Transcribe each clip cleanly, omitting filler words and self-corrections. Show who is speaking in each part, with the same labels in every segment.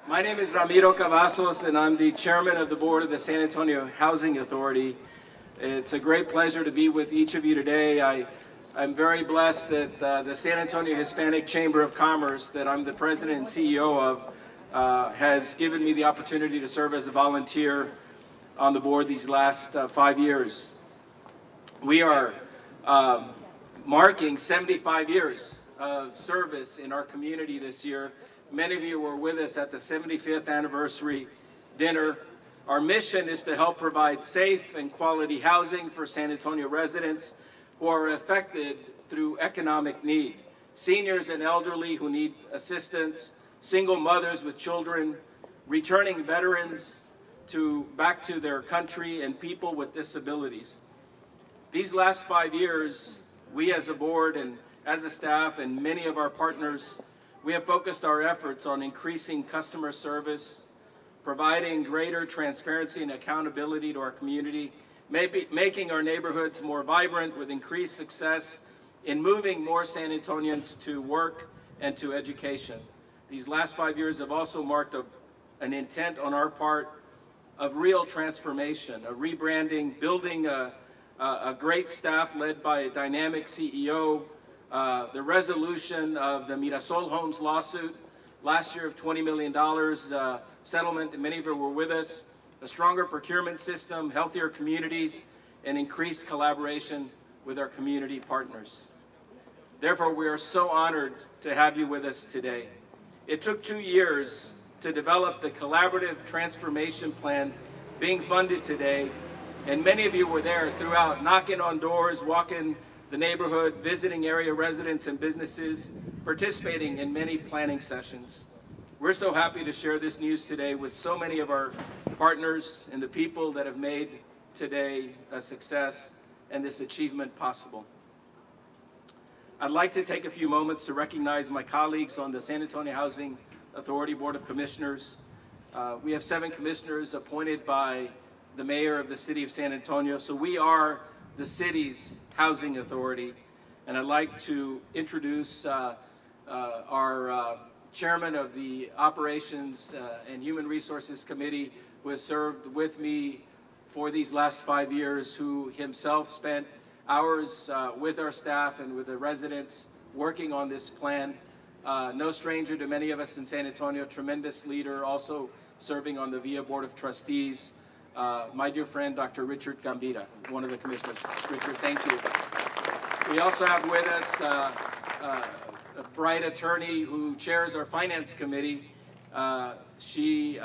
Speaker 1: My name is Ramiro Cavazos, and I'm the chairman of the board of the San Antonio Housing Authority. It's a great pleasure to be with each of you today. I'm very blessed that the San Antonio Hispanic Chamber of Commerce, that I'm the president and CEO of, has given me the opportunity to serve as a volunteer on the board these last 5 years. We are marking 75 years of service in our community this year. Many of you were with us at the 75th anniversary dinner. Our mission is to help provide safe and quality housing for San Antonio residents who are affected through economic need. Seniors and elderly who need assistance, single mothers with children, returning veterans back to their country, and people with disabilities. These last 5 years, we as a board and as a staff and many of our partners, we have focused our efforts on increasing customer service, providing greater transparency and accountability to our community, making our neighborhoods more vibrant with increased success in moving more San Antonians to work and to education. These last 5 years have also marked an intent on our part of real transformation, a rebranding, building a great staff led by a dynamic CEO, the resolution of the Mirasol Homes lawsuit last year of $20 million settlement, and many of you were with us, a stronger procurement system, healthier communities, and increased collaboration with our community partners. Therefore, we are so honored to have you with us today. It took 2 years to develop the collaborative transformation plan being funded today, and many of you were there throughout, knocking on doors, walking the neighborhood, visiting area residents and businesses, participating in many planning sessions. We're so happy to share this news today with so many of our partners and the people that have made today a success and this achievement possible. I'd like to take a few moments to recognize my colleagues on the San Antonio Housing Authority Board of Commissioners. We have 7 commissioners appointed by the mayor of the city of San Antonio, so we are the city's housing authority. And I'd like to introduce our chairman of the Operations and Human Resources Committee, who has served with me for these last 5 years, who himself spent hours with our staff and with the residents working on this plan. No stranger to many of us in San Antonio, tremendous leader, also serving on the VIA Board of Trustees. My dear friend, Dr. Richard Gambira, one of the commissioners. Richard, thank you. We also have with us a bright attorney who chairs our finance committee. She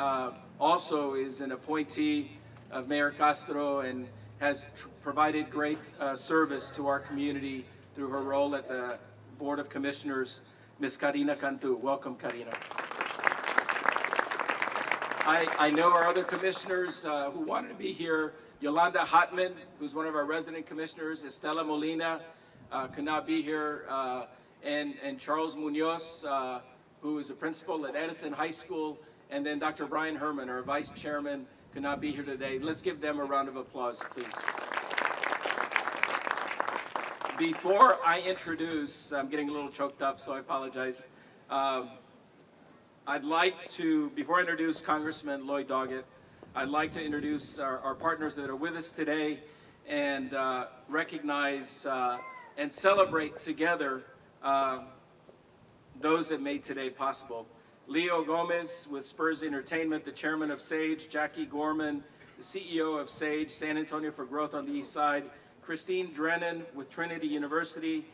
Speaker 1: also is an appointee of Mayor Castro and has provided great service to our community through her role at the Board of Commissioners, Ms. Karina Cantu. Welcome, Karina. I know our other commissioners who wanted to be here. Yolanda Hotman, who's one of our resident commissioners, Estela Molina could not be here, and Charles Munoz, who is a principal at Edison High School, and then Dr. Brian Herman, our vice chairman, could not be here today. Let's give them a round of applause, please. Before I introduce, I'm getting a little choked up, so I apologize. I'd like to, before I introduce Congressman Lloyd Doggett, I'd like to introduce our partners that are with us today and recognize and celebrate together those that made today possible. Leo Gomez with Spurs Entertainment, the chairman of SAGE, Jackie Gorman, the CEO of SAGE, San Antonio for Growth on the East Side, Christine Drennan with Trinity University,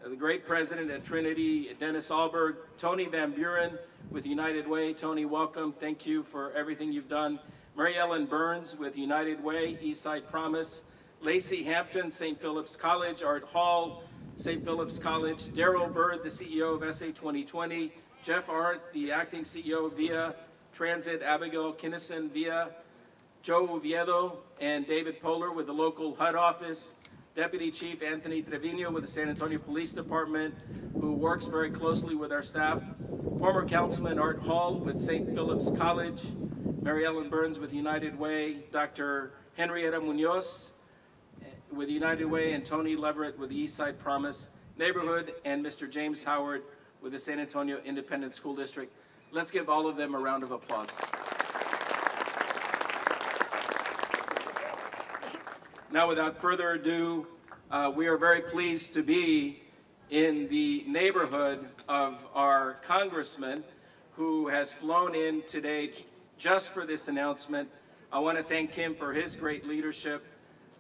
Speaker 1: the great president at Trinity, Dennis Alberg, Tony Van Buren with United Way. Tony, welcome. Thank you for everything you've done. Mary Ellen Burns with United Way, Eastside Promise, Lacey Hampton, St. Philip's College, Art Hall, St. Philip's College, Daryl Bird, the CEO of SA 2020, Jeff Arndt, the acting CEO of VIA Transit, Abigail Kinnison, VIA, Joe Oviedo, and David Polar with the local HUD office, Deputy Chief Anthony Trevino with the San Antonio Police Department, who works very closely with our staff, former Councilman Art Hall with St. Philip's College, Mary Ellen Burns with United Way, Dr. Henrietta Munoz with United Way, and Tony Leverett with the Eastside Promise Neighborhood, and Mr. James Howard with the San Antonio Independent School District. Let's give all of them a round of applause. Now, without further ado, we are very pleased to be in the neighborhood of our congressman who has flown in today just for this announcement. I want to thank him for his great leadership.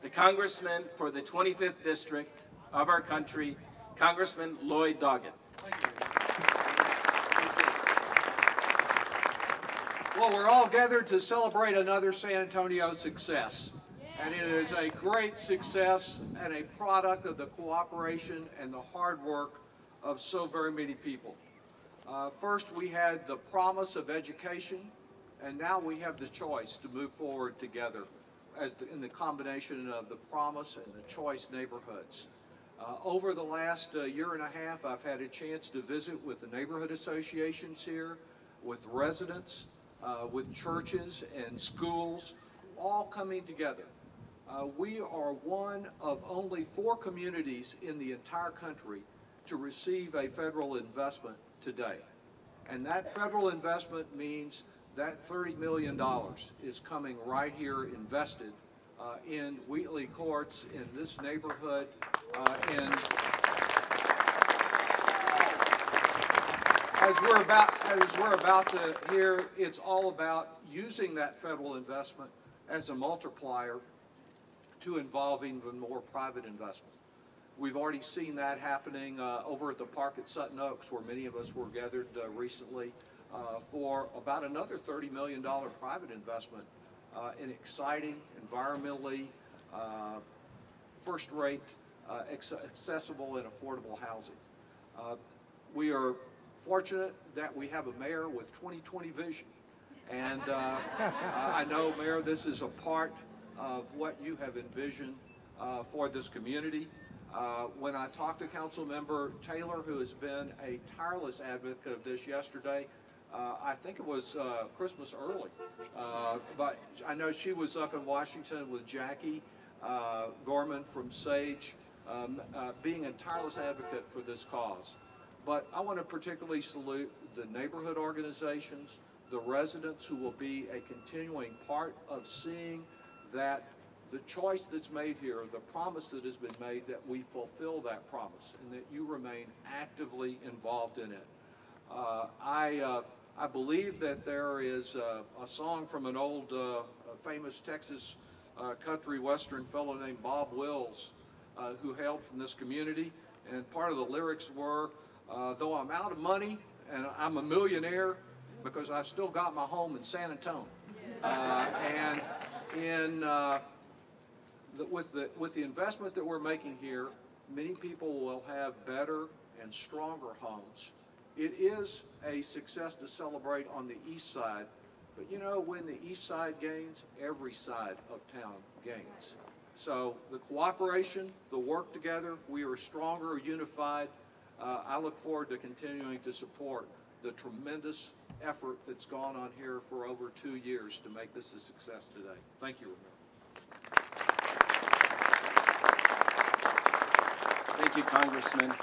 Speaker 1: The congressman for the 25th district of our country, Congressman Lloyd Doggett.
Speaker 2: Well, we're all gathered to celebrate another San Antonio success. And it is a great success and a product of the cooperation and the hard work of so very many people. First, we had the promise of education, and now we have the choice to move forward together in the combination of the promise and the choice neighborhoods. Over the last year and a half, I've had a chance to visit with the neighborhood associations here, with residents, with churches and schools, all coming together. We are one of only 4 communities in the entire country to receive a federal investment today. And that federal investment means that $30 million is coming right here invested in Wheatley Courts, in this neighborhood, as we're about to hear, it's all about using that federal investment as a multiplier to involve even more private investment. We've already seen that happening over at the park at Sutton Oaks, where many of us were gathered recently for about another $30 million private investment in exciting, environmentally first-rate, accessible and affordable housing. We are fortunate that we have a mayor with 20/20 vision. And I know, Mayor, this is a part of what you have envisioned for this community. When I talked to Council Member Taylor, who has been a tireless advocate of this yesterday, I think it was Christmas early, but I know she was up in Washington with Jackie Gorman from SAGE, being a tireless advocate for this cause. But I want to particularly salute the neighborhood organizations, the residents who will be a continuing part of seeing that the choice that's made here, the promise that has been made, that we fulfill that promise and that you remain actively involved in it. I believe that there is a song from an old famous Texas country western fellow named Bob Wills, who hailed from this community, and part of the lyrics were, though I'm out of money and I'm a millionaire, because I've still got my home in San Antonio. And with the investment that we're making here, many people will have better and stronger homes. It is a success to celebrate on the east side, but you know, when the east side gains, every side of town gains. So the cooperation, the work together, we are stronger, unified. I look forward to continuing to support the tremendous effort that's gone on here for over 2 years to make this a success today. Thank you, Ramiro.
Speaker 1: Thank you, Congressman.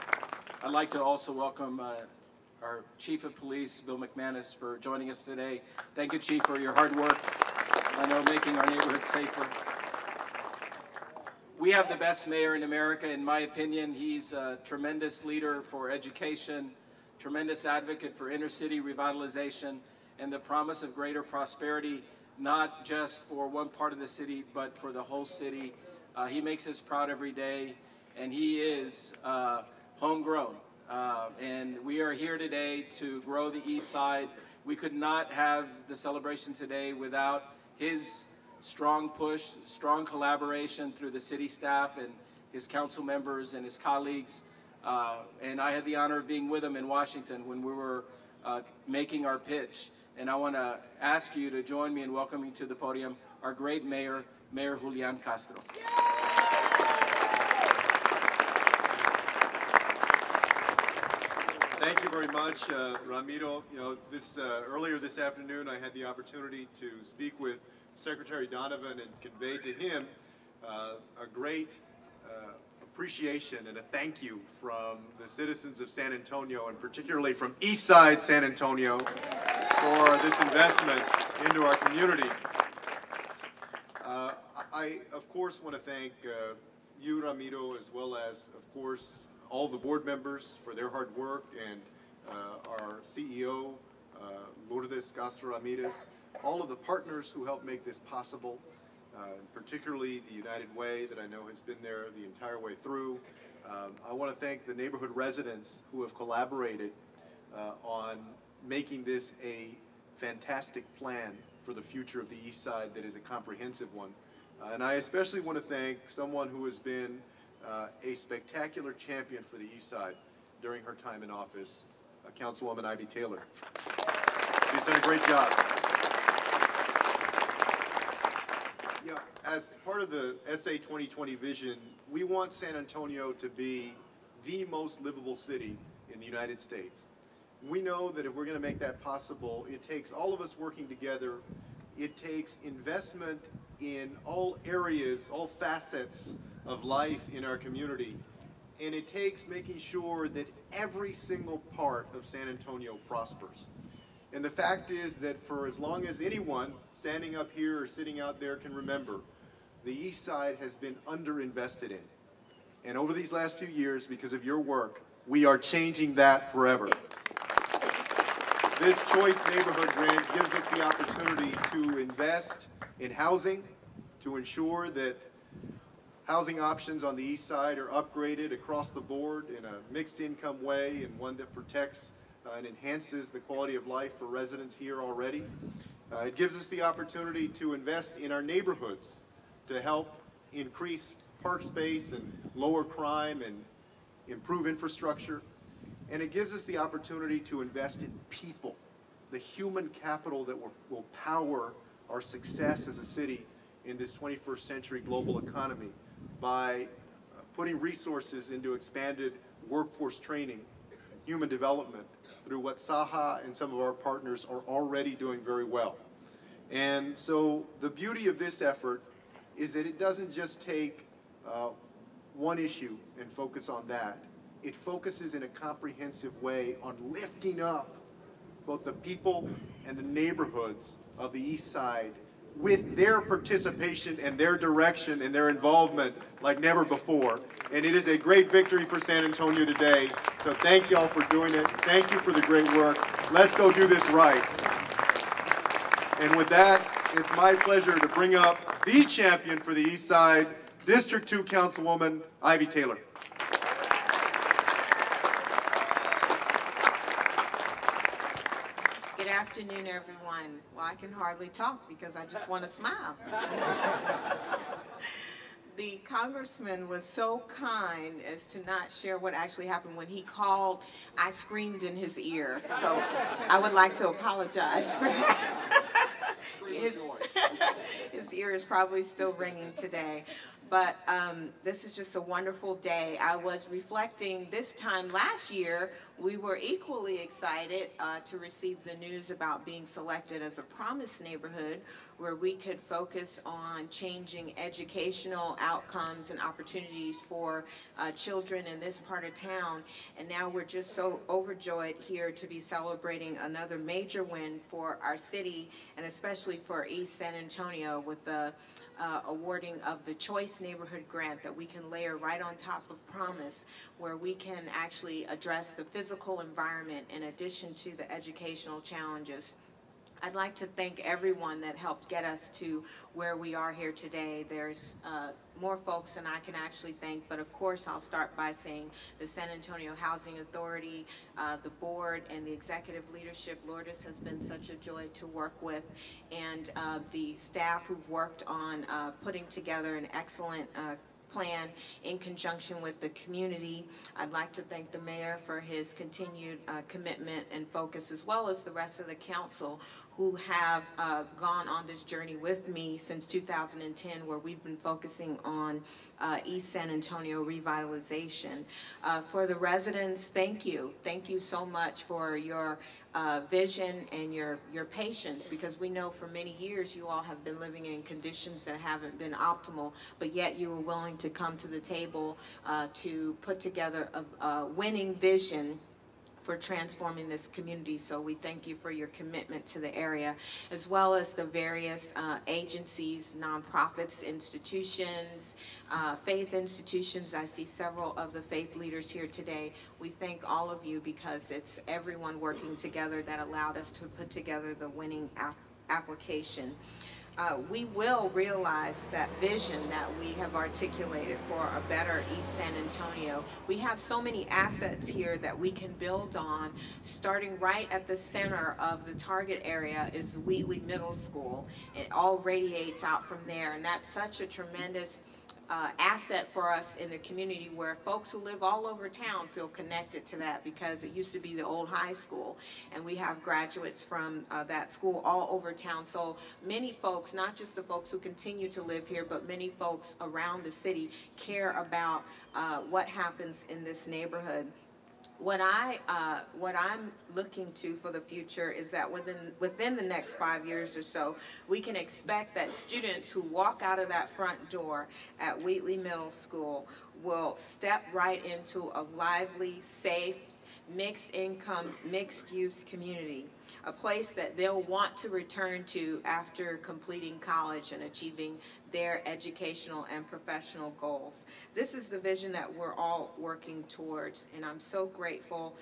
Speaker 1: I'd like to also welcome our Chief of Police, Bill McManus, for joining us today. Thank you, Chief, for your hard work. I know making our neighborhood safer. We have the best mayor in America, in my opinion. He's a tremendous leader for education, tremendous advocate for inner city revitalization and the promise of greater prosperity, not just for one part of the city, but for the whole city. He makes us proud every day, and he is homegrown. And we are here today to grow the East Side. We could not have the celebration today without his strong push, strong collaboration through the city staff and his council members and his colleagues. And I had the honor of being with him in Washington when we were making our pitch. And I want to ask you to join me in welcoming to the podium our great mayor, Mayor Julian Castro.
Speaker 3: Thank you very much, Ramiro. You know, earlier this afternoon, I had the opportunity to speak with Secretary Donovan and convey to him a great appreciation and a thank you from the citizens of San Antonio, and particularly from Eastside San Antonio, for this investment into our community. I, of course, want to thank you, Ramiro, as well as, of course, all the board members for their hard work, and our CEO, Lourdes Castro Ramirez, all of the partners who helped make this possible, particularly the United Way that I know has been there the entire way through. I want to thank the neighborhood residents who have collaborated on making this a fantastic plan for the future of the East Side that is a comprehensive one. And I especially want to thank someone who has been a spectacular champion for the East Side during her time in office, Councilwoman Ivy Taylor. She's done a great job. Yeah, as part of the SA 2020 vision, we want San Antonio to be the most livable city in the United States. We know that if we're going to make that possible, it takes all of us working together. It takes investment in all areas, all facets of life in our community. And it takes making sure that every single part of San Antonio prospers. And the fact is that for as long as anyone standing up here or sitting out there can remember, the East Side has been underinvested in. And over these last few years, because of your work, we are changing that forever. This Choice Neighborhood Grant gives us the opportunity to invest in housing, to ensure that housing options on the East Side are upgraded across the board in a mixed income way, and one that protects and enhances the quality of life for residents here already. It gives us the opportunity to invest in our neighborhoods to help increase park space and lower crime and improve infrastructure. And it gives us the opportunity to invest in people, the human capital that will power our success as a city in this 21st century global economy by putting resources into expanded workforce training, human development, through what SAHA and some of our partners are already doing very well. And so the beauty of this effort is that it doesn't just take one issue and focus on that. It focuses in a comprehensive way on lifting up both the people and the neighborhoods of the East Side with their participation and their direction and their involvement like never before. And it is a great victory for San Antonio today. So thank y'all for doing it. Thank you for the great work. Let's go do this right. And with that, it's my pleasure to bring up the champion for the East Side, District 2 Councilwoman Ivy Taylor.
Speaker 4: Good afternoon, everyone. Well, I can hardly talk because I just want to smile. The congressman was so kind as to not share what actually happened. When he called, I screamed in his ear. So I would like to apologize for that. His ear is probably still ringing today. But this is just a wonderful day. I was reflecting this time last year, we were equally excited to receive the news about being selected as a Promise neighborhood, where we could focus on changing educational outcomes and opportunities for children in this part of town. And now we're just so overjoyed here to be celebrating another major win for our city, and especially for East San Antonio, with the awarding of the Choice Neighborhood Grant that we can layer right on top of Promise, where we can actually address the physical environment in addition to the educational challenges. I'd like to thank everyone that helped get us to where we are here today. There's more folks than I can actually thank, but of course I'll start by saying the San Antonio Housing Authority, the board, and the executive leadership. Lourdes has been such a joy to work with, and the staff who've worked on putting together an excellent plan in conjunction with the community. I'd like to thank the mayor for his continued commitment and focus, as well as the rest of the council who have gone on this journey with me since 2010, where we've been focusing on East San Antonio revitalization. For the residents, thank you. Thank you so much for your vision and your patience, because we know for many years you all have been living in conditions that haven't been optimal, but yet you were willing to come to the table to put together a winning vision for transforming this community. So we thank you for your commitment to the area, as well as the various agencies, nonprofits, institutions, faith institutions. I see several of the faith leaders here today. We thank all of you because it's everyone working together that allowed us to put together the winning application. We will realize that vision that we have articulated for a better East San Antonio. We have so many assets here that we can build on. Starting right at the center of the target area is Wheatley Middle School. It all radiates out from there, and that's such a tremendous asset for us in the community, where folks who live all over town feel connected to that, because it used to be the old high school, and we have graduates from that school all over town. So many folks, not just the folks who continue to live here, but many folks around the city care about what happens in this neighborhood. What I'm looking to for the future is that within the next 5 years or so, we can expect that students who walk out of that front door at Wheatley Middle School will step right into a lively, safe, mixed income, mixed use community, a place that they'll want to return to after completing college and achieving their educational and professional goals. This is the vision that we're all working towards, and I'm so grateful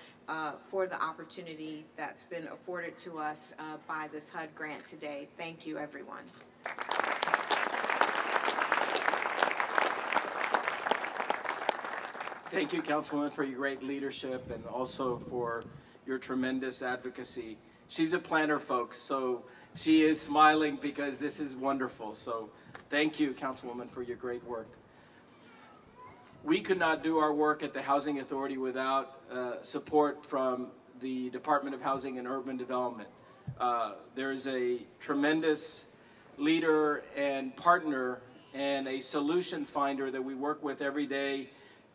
Speaker 4: for the opportunity that's been afforded to us by this HUD grant today. Thank you, everyone.
Speaker 1: Thank you, Councilwoman, for your great leadership and also for your tremendous advocacy. She's a planner, folks, so she is smiling because this is wonderful. So thank you, Councilwoman, for your great work. We could not do our work at the Housing Authority without support from the Department of Housing and Urban Development. There's a tremendous leader and partner and a solution finder that we work with every day,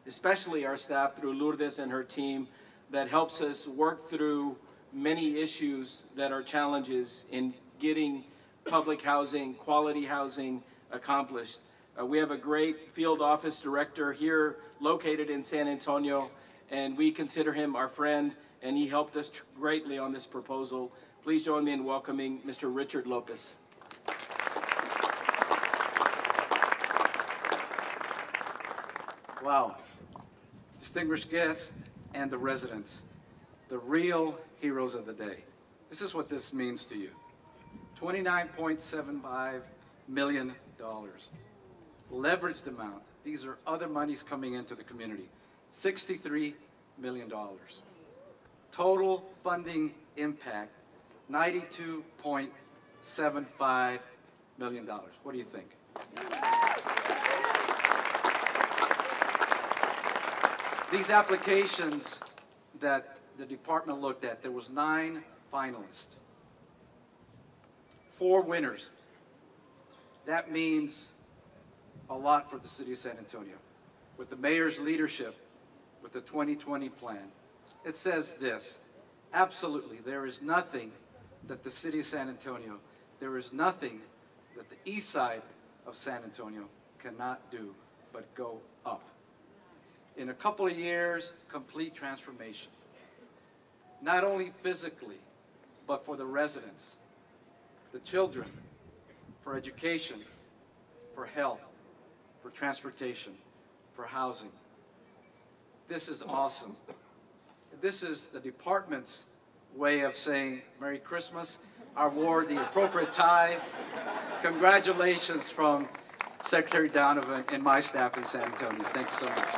Speaker 1: especially our staff through Lourdes and her team, that helps us work through many issues that are challenges in getting public housing, quality housing accomplished. We have a great field office director here located in San Antonio, and we consider him our friend, and he helped us greatly on this proposal. Please join me in welcoming Mr. Richard Lopez.
Speaker 5: Wow. Distinguished guests and the residents, the real heroes of the day. This is what this means to you. $29.75 million. Leveraged amount. These are other monies coming into the community. $63 million. Total funding impact, $92.75 million. What do you think? These applications that the department looked at, there was 9 finalists, 4 winners. That means a lot for the city of San Antonio. With the mayor's leadership, with the 2020 plan, it says this: absolutely, there is nothing that the city of San Antonio, there is nothing that the east side of San Antonio cannot do but go up. In a couple of years, complete transformation. Not only physically, but for the residents, the children, for education, for health, for transportation, for housing. This is awesome. This is the department's way of saying Merry Christmas. I wore the appropriate tie. Congratulations from Secretary Donovan and my staff in San Antonio. Thank you so much.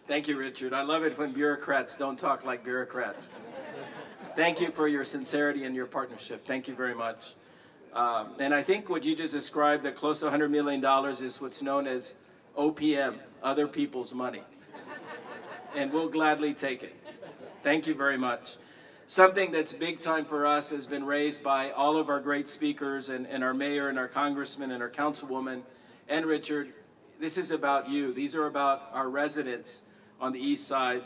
Speaker 1: Thank you, Richard. I love it when bureaucrats don't talk like bureaucrats. Thank you for your sincerity and your partnership. Thank you very much. And I think what you just described, that close to $100 million, is what's known as OPM, other people's money. And we'll gladly take it. Thank you very much. Something that's big time for us has been raised by all of our great speakers and our mayor and our congressman and our councilwoman and Richard. this is about you. These are about our residents on the East Side.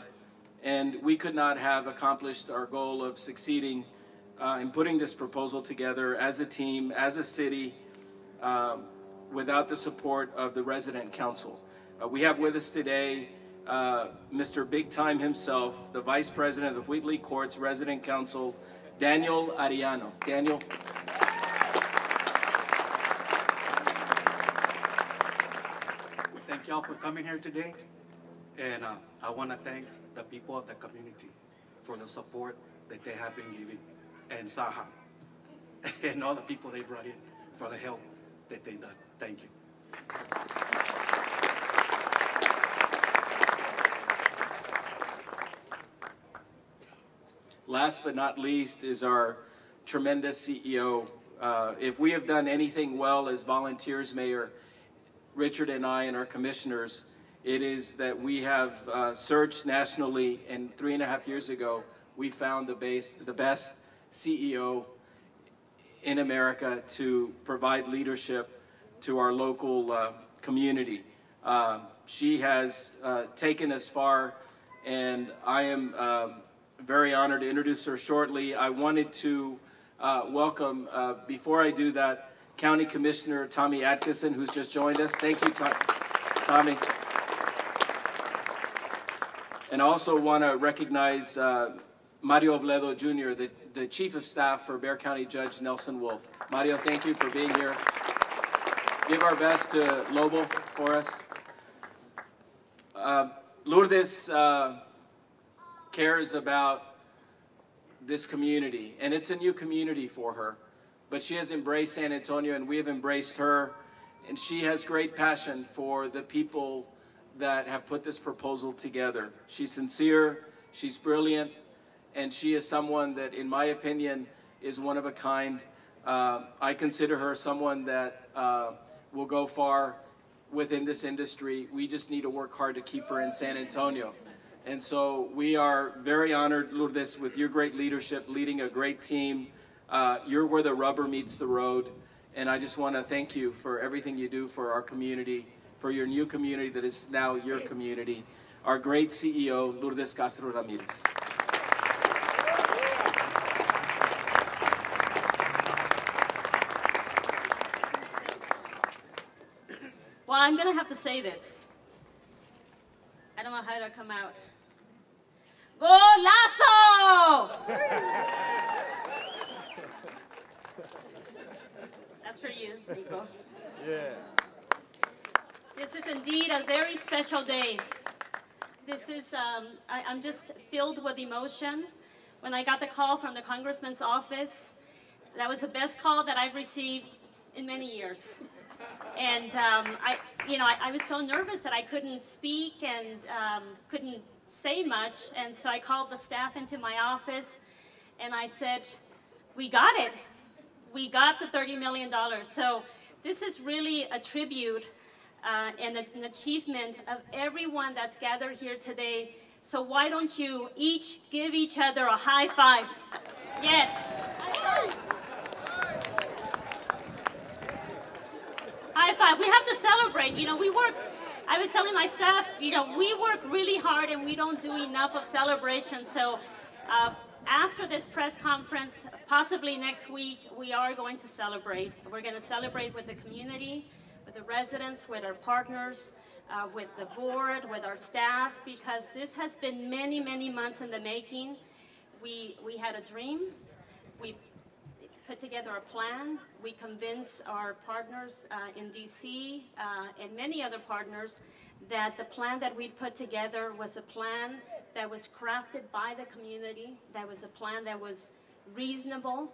Speaker 1: And we could not have accomplished our goal of succeeding in putting this proposal together as a team, as a city, without the support of the resident council. We have with us today Mr. Big Time himself, the Vice President of Wheatley Court's Resident Council, Daniel Arellano. Daniel.
Speaker 6: Thank y'all for coming here today. And I want to thank the people of the community for the support that they have been giving, and SAHA, and all the people they brought in for the help that they done. Thank you.
Speaker 1: Last but not least is our tremendous CEO. If we have done anything well as volunteers, Mayor, Richard and I and our commissioners, it is that we have searched nationally, and 3.5 years ago, we found the best CEO in America to provide leadership to our local community. She has taken us far, and I am very honored to introduce her shortly. I wanted to welcome, before I do that, County Commissioner Tommy Atkinson, who's just joined us. Thank you, Tommy. And I also want to recognize Mario Oviedo Jr., the Chief of Staff for Bexar County Judge Nelson Wolf. Mario, thank you for being here. Give our best to Lobo for us. Lourdes cares about this community, and it's a new community for her. But she has embraced San Antonio, and we have embraced her, and she has great passion for the people that have put this proposal together. She's sincere, she's brilliant, and she is someone that, in my opinion, is one of a kind. I consider her someone that will go far within this industry. We just need to work hard to keep her in San Antonio. And so we are very honored, Lourdes, with your great leadership, leading a great team. You're where the rubber meets the road, and I just want to thank you for everything you do for our community, for your new community that is now your community. Our great CEO, Lourdes Castro Ramirez.
Speaker 7: Well, I'm going to have to say this. I don't know how to come out. Golazo! That's for you, Nico. Yeah. This is indeed a very special day. This is, I'm just filled with emotion. When I got the call from the congressman's office, that was the best call that I've received in many years. And I was so nervous that I couldn't speak and couldn't say much. And so I called the staff into my office and I said, we got it. We got the $30 million. So this is really a tribute and an achievement of everyone that's gathered here today. So why don't you each give each other a high five? Yes. High five. We have to celebrate. You know, I was telling my staff, you know, we work really hard and we don't do enough of celebration. So after this press conference, possibly next week, we are going to celebrate. We're going to celebrate with the community, with the residents, with our partners, with the board, with our staff, because this has been many, many months in the making. We had a dream. We put together a plan. We convinced our partners in DC and many other partners that the plan that we put together was a plan that was crafted by the community, that was a plan that was reasonable.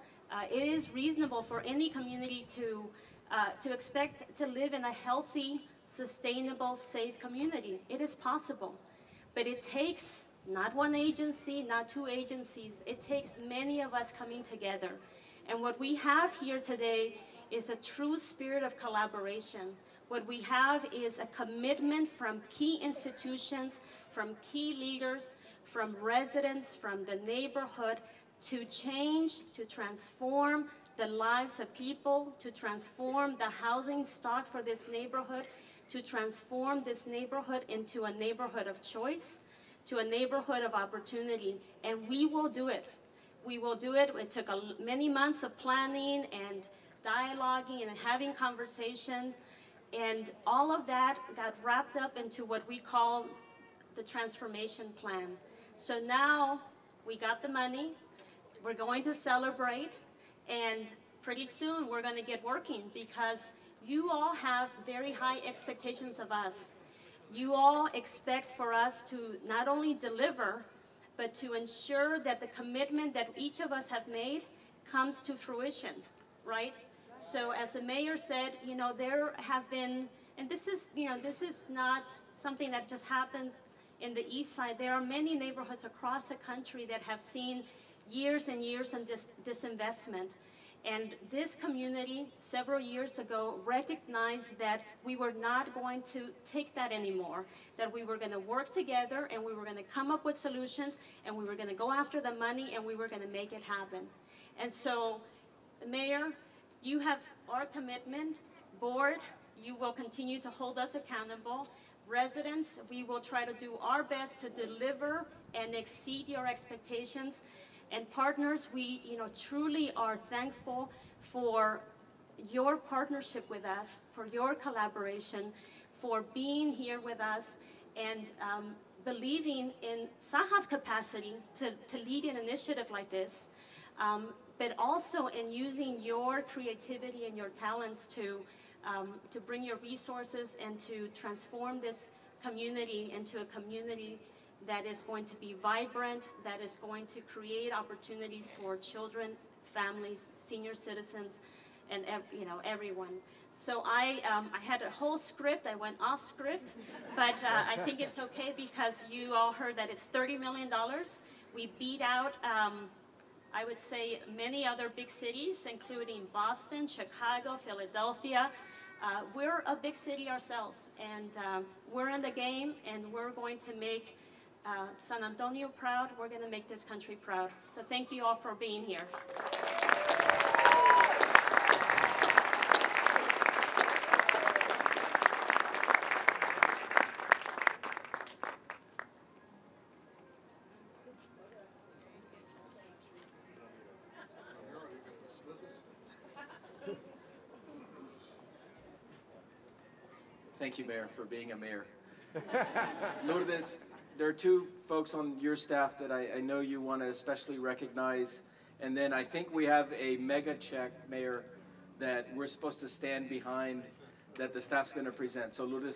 Speaker 7: It is reasonable for any community to expect to live in a healthy, sustainable, safe community. It is possible, but it takes not one agency, not two agencies. It takes many of us coming together. And what we have here today is a true spirit of collaboration. What we have is a commitment from key institutions, from key leaders, from residents, from the neighborhood to change, to transform the lives of people, to transform the housing stock for this neighborhood, to transform this neighborhood into a neighborhood of choice, to a neighborhood of opportunity, and we will do it. We will do it. It took many months of planning and dialoguing and having conversation, and all of that got wrapped up into what we call the transformation plan. So now we got the money, we're going to celebrate, and pretty soon we're going to get working because you all have very high expectations of us. You all expect for us to not only deliver, but to ensure that the commitment that each of us have made comes to fruition, right? So as the mayor said, you know, there have been, and this is not something that just happens in the East Side. There are many neighborhoods across the country that have seen years and years of disinvestment. And this community, several years ago, recognized that we were not going to take that anymore, that we were going to work together and we were going to come up with solutions and we were going to go after the money and we were going to make it happen. And so, Mayor, you have our commitment. Board, you will continue to hold us accountable. Residents, we will try to do our best to deliver and exceed your expectations. And partners, we truly are thankful for your partnership with us, for your collaboration, for being here with us, and believing in SAHA's capacity to lead an initiative like this, but also in using your creativity and your talents to bring your resources and to transform this community into a community that is going to be vibrant, that is going to create opportunities for children, families, senior citizens, and everyone. So I had a whole script. I went off script, but I think it's okay because you all heard that it's $30 million. We beat out, I would say, many other big cities, including Boston, Chicago, Philadelphia. We're a big city ourselves, and we're in the game, and we're going to make San Antonio proud. We're going to make this country proud. So thank you all for being here.
Speaker 1: Thank you, Mayor, for being a mayor. Lourdes, there are two folks on your staff that I know you want to especially recognize. And then I think we have a mega check, Mayor, that we're supposed to stand behind that the staff's going to present. So Lourdes,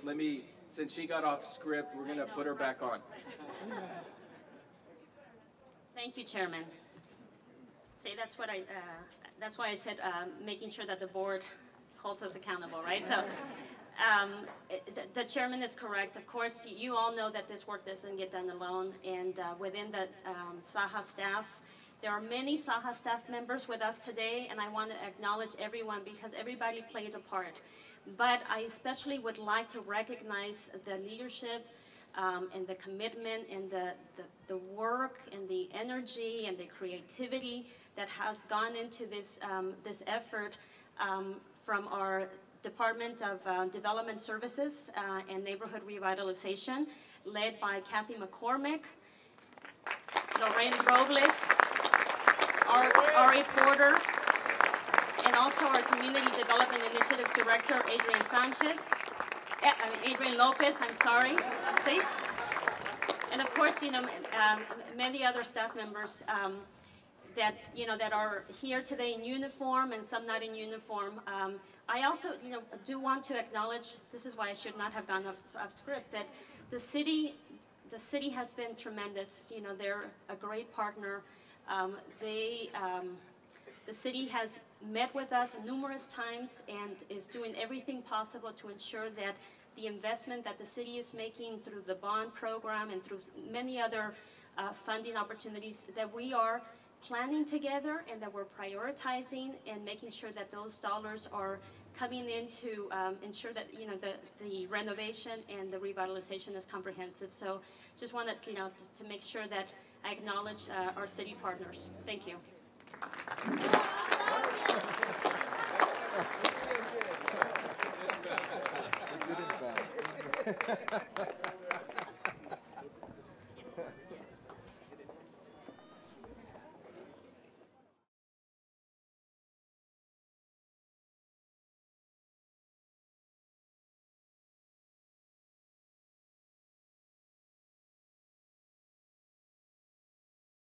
Speaker 1: since she got off script, we're going to put her back on.
Speaker 7: Thank you, Chairman. See, that's why I said making sure that the board holds us accountable, right? So. The chairman is correct. Of course, you all know that this work doesn't get done alone, and within the SAHA staff, there are many SAHA staff members with us today, and I want to acknowledge everyone because everybody played a part. But I especially would like to recognize the leadership and the commitment and the work and the energy and the creativity that has gone into this effort from our Department of Development Services and Neighborhood Revitalization, led by Kathy McCormick, Lorraine Robles, Ari Porter, and also our Community Development Initiatives Director, Adrian Lopez, I'm sorry. See? And of course, many other staff members that are here today in uniform and some not in uniform. I also, do want to acknowledge, this is why I should not have gone off script, that the city has been tremendous. They're a great partner. The city has met with us numerous times and is doing everything possible to ensure that the investment that the city is making through the bond program and through many other funding opportunities, that we are planning together and that we're prioritizing and making sure that those dollars are coming in to ensure that the renovation and the revitalization is comprehensive. So just wanted to make sure that I acknowledge our city partners. Thank you.
Speaker 8: Good and bad.